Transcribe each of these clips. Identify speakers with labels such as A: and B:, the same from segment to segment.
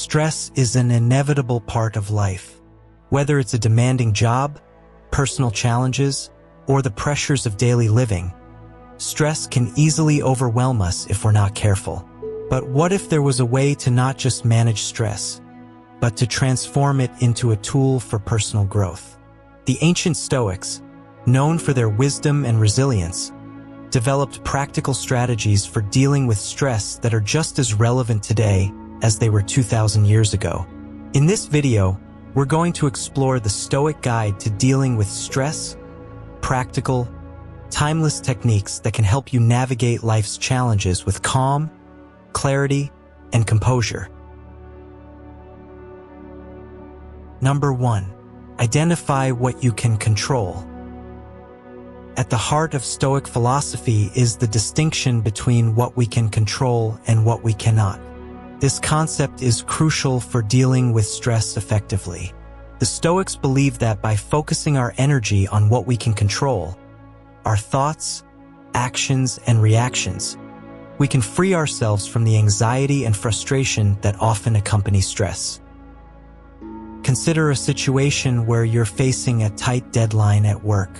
A: Stress is an inevitable part of life. Whether it's a demanding job, personal challenges, or the pressures of daily living, stress can easily overwhelm us if we're not careful. But what if there was a way to not just manage stress, but to transform it into a tool for personal growth? The ancient Stoics, known for their wisdom and resilience, developed practical strategies for dealing with stress that are just as relevant today as they were 2,000 years ago. In this video, we're going to explore the Stoic guide to dealing with stress, practical, timeless techniques that can help you navigate life's challenges with calm, clarity, and composure. Number 1. Identify what you can control. At the heart of Stoic philosophy is the distinction between what we can control and what we cannot. This concept is crucial for dealing with stress effectively. The Stoics believe that by focusing our energy on what we can control, our thoughts, actions, and reactions, we can free ourselves from the anxiety and frustration that often accompany stress. Consider a situation where you're facing a tight deadline at work.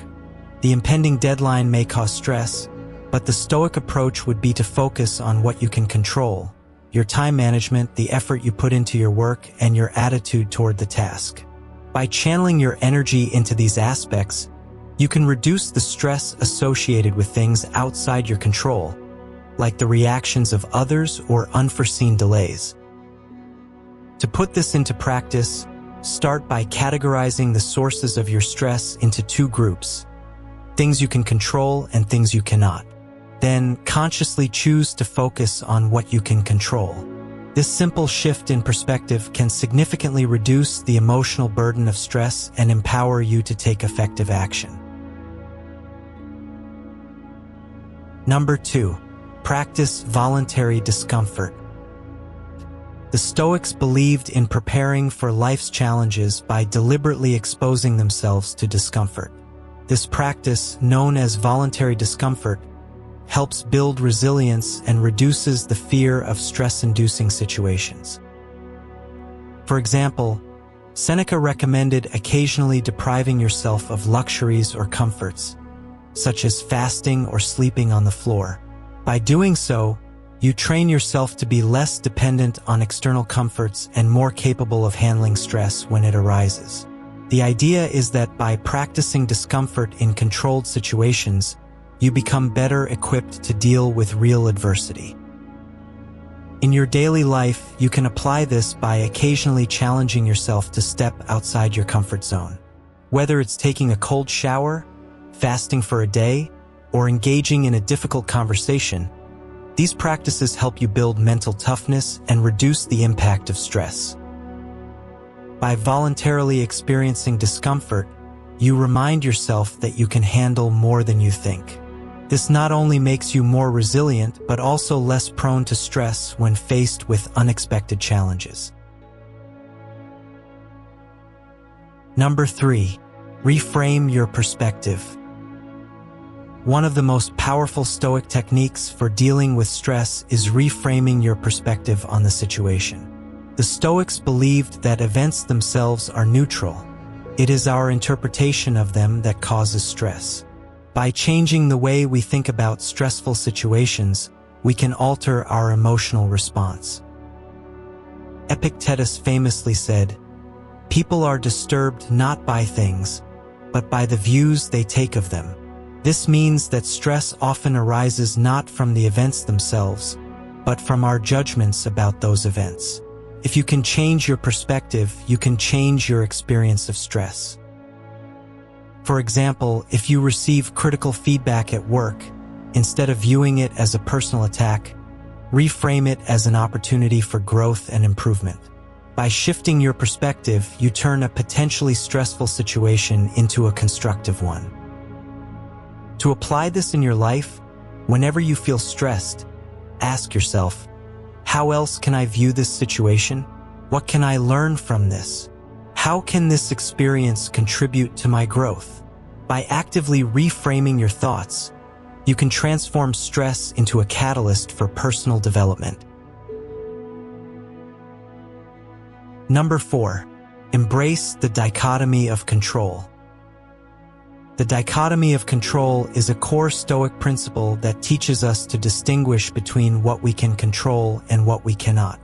A: The impending deadline may cause stress, but the Stoic approach would be to focus on what you can control: your time management, the effort you put into your work, and your attitude toward the task. By channeling your energy into these aspects, you can reduce the stress associated with things outside your control, like the reactions of others or unforeseen delays. To put this into practice, start by categorizing the sources of your stress into two groups: things you can control and things you cannot. Then consciously choose to focus on what you can control. This simple shift in perspective can significantly reduce the emotional burden of stress and empower you to take effective action. Number 2. Practice voluntary discomfort. The Stoics believed in preparing for life's challenges by deliberately exposing themselves to discomfort. This practice, known as voluntary discomfort, helps build resilience and reduces the fear of stress-inducing situations. For example, Seneca recommended occasionally depriving yourself of luxuries or comforts, such as fasting or sleeping on the floor. By doing so, you train yourself to be less dependent on external comforts and more capable of handling stress when it arises. The idea is that by practicing discomfort in controlled situations, you become better equipped to deal with real adversity. In your daily life, you can apply this by occasionally challenging yourself to step outside your comfort zone. Whether it's taking a cold shower, fasting for a day, or engaging in a difficult conversation, these practices help you build mental toughness and reduce the impact of stress. By voluntarily experiencing discomfort, you remind yourself that you can handle more than you think. This not only makes you more resilient, but also less prone to stress when faced with unexpected challenges. Number 3. Reframe your perspective. One of the most powerful Stoic techniques for dealing with stress is reframing your perspective on the situation. The Stoics believed that events themselves are neutral. It is our interpretation of them that causes stress. By changing the way we think about stressful situations, we can alter our emotional response. Epictetus famously said, "People are disturbed not by things, but by the views they take of them." This means that stress often arises not from the events themselves, but from our judgments about those events. If you can change your perspective, you can change your experience of stress. For example, if you receive critical feedback at work, instead of viewing it as a personal attack, reframe it as an opportunity for growth and improvement. By shifting your perspective, you turn a potentially stressful situation into a constructive one. To apply this in your life, whenever you feel stressed, ask yourself, how else can I view this situation? What can I learn from this? How can this experience contribute to my growth? By actively reframing your thoughts, you can transform stress into a catalyst for personal development. Number 4. Embrace the dichotomy of control. The dichotomy of control is a core Stoic principle that teaches us to distinguish between what we can control and what we cannot.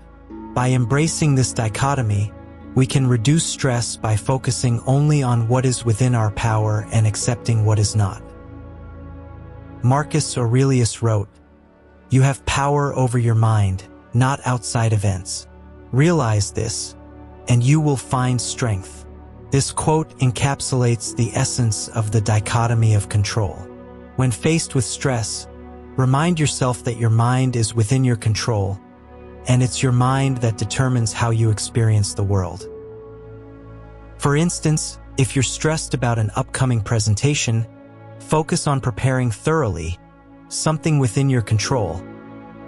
A: By embracing this dichotomy, we can reduce stress by focusing only on what is within our power and accepting what is not. Marcus Aurelius wrote, "You have power over your mind, not outside events. Realize this, and you will find strength." This quote encapsulates the essence of the dichotomy of control. When faced with stress, remind yourself that your mind is within your control, and it's your mind that determines how you experience the world. For instance, if you're stressed about an upcoming presentation, focus on preparing thoroughly, something within your control,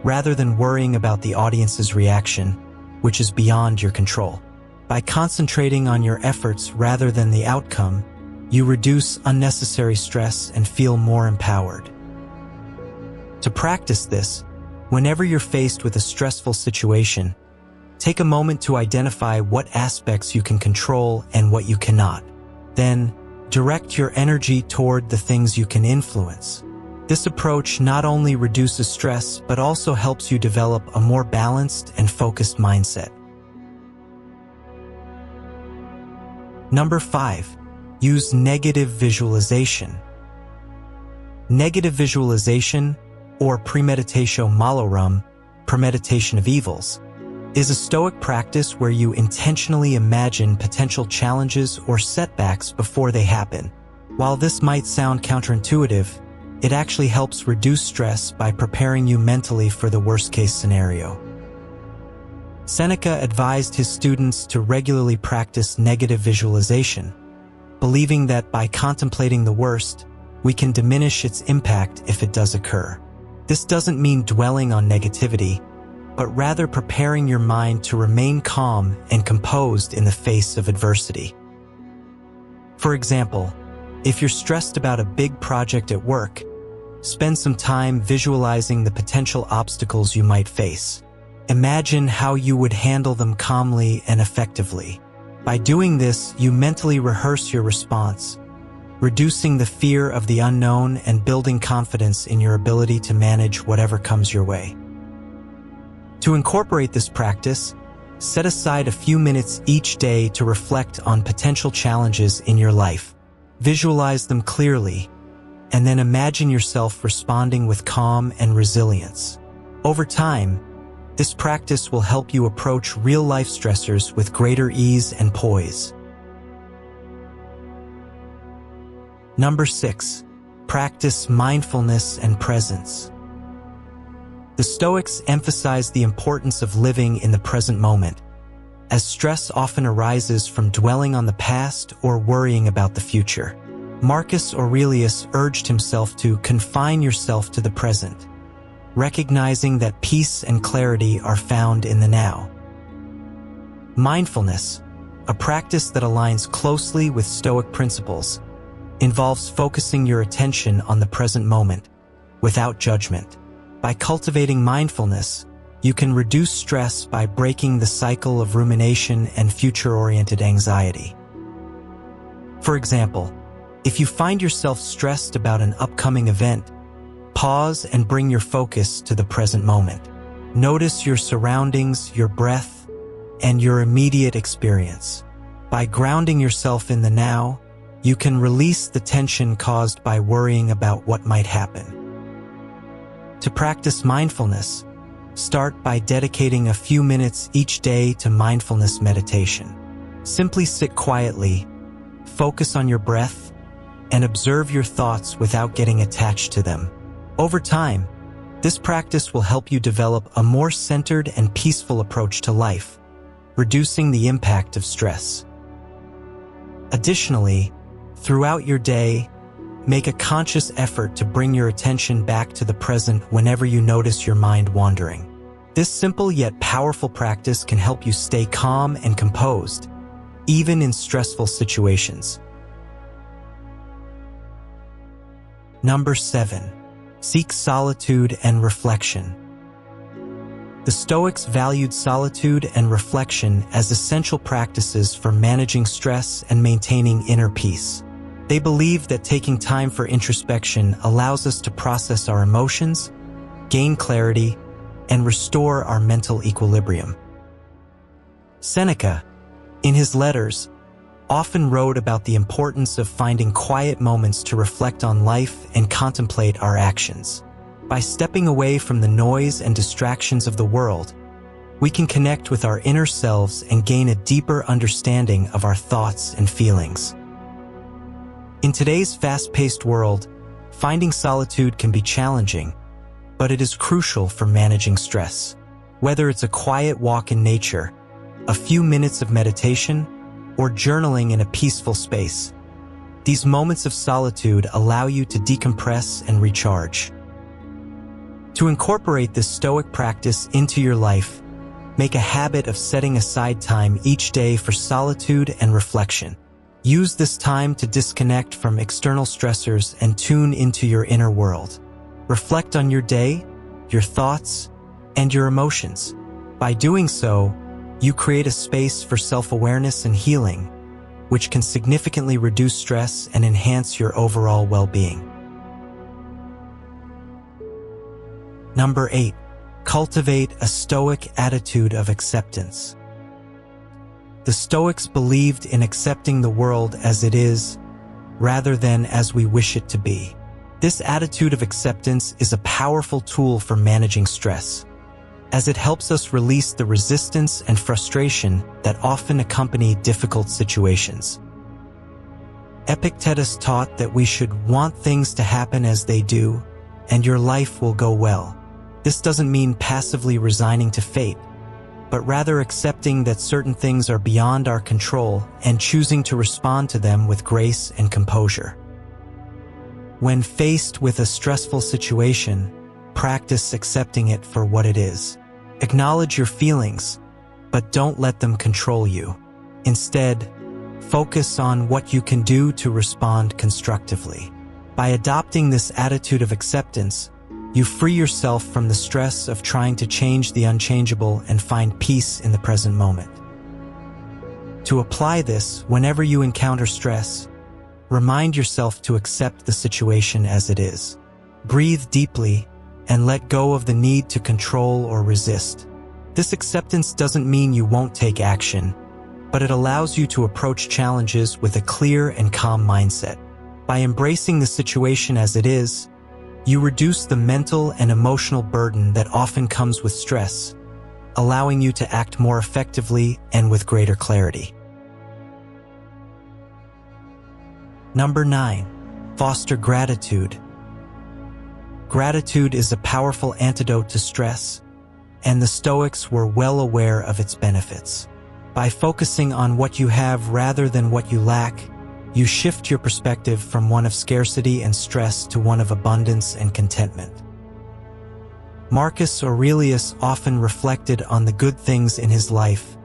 A: rather than worrying about the audience's reaction, which is beyond your control. By concentrating on your efforts rather than the outcome, you reduce unnecessary stress and feel more empowered. To practice this, whenever you're faced with a stressful situation, take a moment to identify what aspects you can control and what you cannot. Then, direct your energy toward the things you can influence. This approach not only reduces stress, but also helps you develop a more balanced and focused mindset. Number 5. Use negative visualization. Negative visualization, or premeditatio malorum, premeditation of evils, is a Stoic practice where you intentionally imagine potential challenges or setbacks before they happen. While this might sound counterintuitive, it actually helps reduce stress by preparing you mentally for the worst-case scenario. Seneca advised his students to regularly practice negative visualization, believing that by contemplating the worst, we can diminish its impact if it does occur. This doesn't mean dwelling on negativity, but rather preparing your mind to remain calm and composed in the face of adversity. For example, if you're stressed about a big project at work, spend some time visualizing the potential obstacles you might face. Imagine how you would handle them calmly and effectively. By doing this, you mentally rehearse your response, reducing the fear of the unknown and building confidence in your ability to manage whatever comes your way. To incorporate this practice, set aside a few minutes each day to reflect on potential challenges in your life. Visualize them clearly, and then imagine yourself responding with calm and resilience. Over time, this practice will help you approach real-life stressors with greater ease and poise. Number 6. Practice mindfulness and presence. The Stoics emphasize the importance of living in the present moment, as stress often arises from dwelling on the past or worrying about the future. Marcus Aurelius urged himself to confine yourself to the present, recognizing that peace and clarity are found in the now. Mindfulness, a practice that aligns closely with Stoic principles, involves focusing your attention on the present moment, without judgment. By cultivating mindfulness, you can reduce stress by breaking the cycle of rumination and future-oriented anxiety. For example, if you find yourself stressed about an upcoming event, pause and bring your focus to the present moment. Notice your surroundings, your breath, and your immediate experience. By grounding yourself in the now, you can release the tension caused by worrying about what might happen. To practice mindfulness, start by dedicating a few minutes each day to mindfulness meditation. Simply sit quietly, focus on your breath, and observe your thoughts without getting attached to them. Over time, this practice will help you develop a more centered and peaceful approach to life, reducing the impact of stress. Additionally, throughout your day, make a conscious effort to bring your attention back to the present whenever you notice your mind wandering. This simple yet powerful practice can help you stay calm and composed, even in stressful situations. Number 7. Seek solitude and reflection. The The Stoics valued solitude and reflection as essential practices for managing stress and maintaining inner peace. They believed that taking time for introspection allows us to process our emotions, gain clarity, and restore our mental equilibrium. Seneca, in his letters, often wrote about the importance of finding quiet moments to reflect on life and contemplate our actions. By stepping away from the noise and distractions of the world, we can connect with our inner selves and gain a deeper understanding of our thoughts and feelings. In today's fast-paced world, finding solitude can be challenging, but it is crucial for managing stress. Whether it's a quiet walk in nature, a few minutes of meditation, or journaling in a peaceful space, these moments of solitude allow you to decompress and recharge. To incorporate this Stoic practice into your life, make a habit of setting aside time each day for solitude and reflection. Use this time to disconnect from external stressors and tune into your inner world. Reflect on your day, your thoughts, and your emotions. By doing so, you create a space for self-awareness and healing, which can significantly reduce stress and enhance your overall well-being. Number 8. Cultivate a Stoic attitude of acceptance. The Stoics believed in accepting the world as it is, rather than as we wish it to be. This attitude of acceptance is a powerful tool for managing stress, as it helps us release the resistance and frustration that often accompany difficult situations. Epictetus taught that we should want things to happen as they do, and your life will go well. This doesn't mean passively resigning to fate, but rather accepting that certain things are beyond our control and choosing to respond to them with grace and composure. When faced with a stressful situation, practice accepting it for what it is. Acknowledge your feelings, but don't let them control you. Instead, focus on what you can do to respond constructively. By adopting this attitude of acceptance, you free yourself from the stress of trying to change the unchangeable and find peace in the present moment. To apply this, whenever you encounter stress, remind yourself to accept the situation as it is. Breathe deeply and let go of the need to control or resist. This acceptance doesn't mean you won't take action, but it allows you to approach challenges with a clear and calm mindset. By embracing the situation as it is, you reduce the mental and emotional burden that often comes with stress, allowing you to act more effectively and with greater clarity. Number 9. Foster gratitude. Gratitude is a powerful antidote to stress, and the Stoics were well aware of its benefits. By focusing on what you have rather than what you lack, you shift your perspective from one of scarcity and stress to one of abundance and contentment. Marcus Aurelius often reflected on the good things in his life,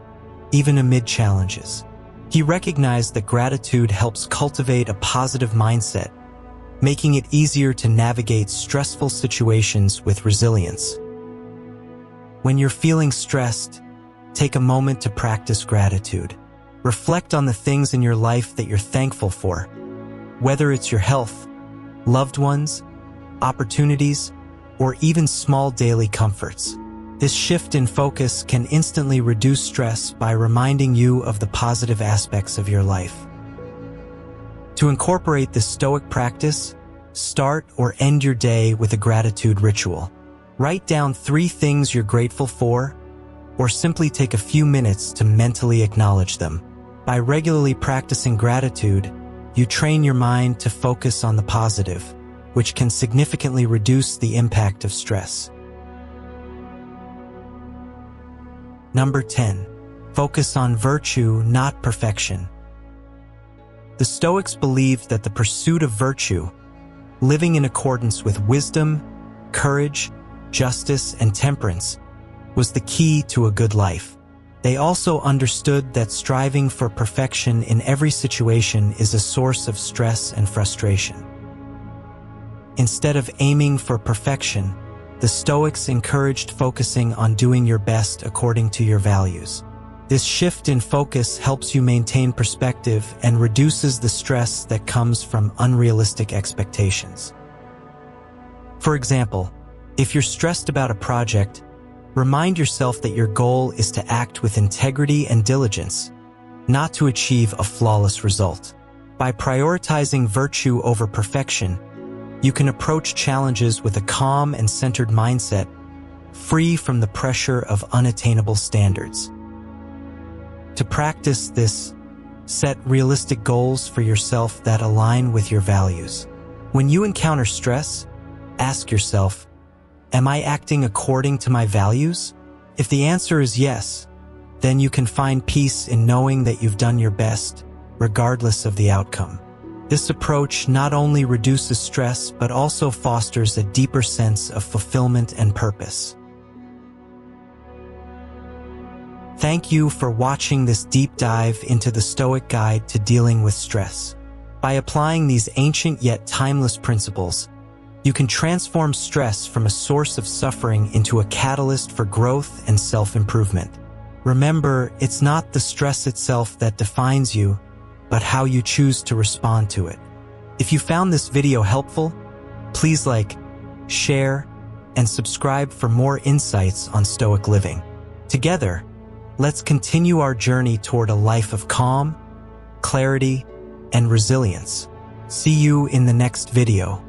A: even amid challenges. He recognized that gratitude helps cultivate a positive mindset, making it easier to navigate stressful situations with resilience. When you're feeling stressed, take a moment to practice gratitude. Reflect on the things in your life that you're thankful for, whether it's your health, loved ones, opportunities, or even small daily comforts. This shift in focus can instantly reduce stress by reminding you of the positive aspects of your life. To incorporate this Stoic practice, start or end your day with a gratitude ritual. Write down 3 things you're grateful for, or simply take a few minutes to mentally acknowledge them. By regularly practicing gratitude, you train your mind to focus on the positive, which can significantly reduce the impact of stress. Number 10. Focus on virtue, not perfection. The Stoics believed that the pursuit of virtue, living in accordance with wisdom, courage, justice, and temperance, was the key to a good life. They also understood that striving for perfection in every situation is a source of stress and frustration. Instead of aiming for perfection, the the Stoics encouraged focusing on doing your best according to your values. This shift in focus helps you maintain perspective and reduces the stress that comes from unrealistic expectations. For example, if you're stressed about a project, remind yourself that your goal is to act with integrity and diligence, not to achieve a flawless result. By prioritizing virtue over perfection, you can approach challenges with a calm and centered mindset, free from the pressure of unattainable standards. To practice this, set realistic goals for yourself that align with your values. When you encounter stress, ask yourself, am I acting according to my values? If the answer is yes, then you can find peace in knowing that you've done your best, regardless of the outcome. This approach not only reduces stress, but also fosters a deeper sense of fulfillment and purpose. Thank you for watching this deep dive into the Stoic Guide to Dealing with Stress. By applying these ancient yet timeless principles, you can transform stress from a source of suffering into a catalyst for growth and self-improvement. Remember, it's not the stress itself that defines you, but how you choose to respond to it. If you found this video helpful, please like, share, and subscribe for more insights on Stoic living. Together, let's continue our journey toward a life of calm, clarity, and resilience. See you in the next video.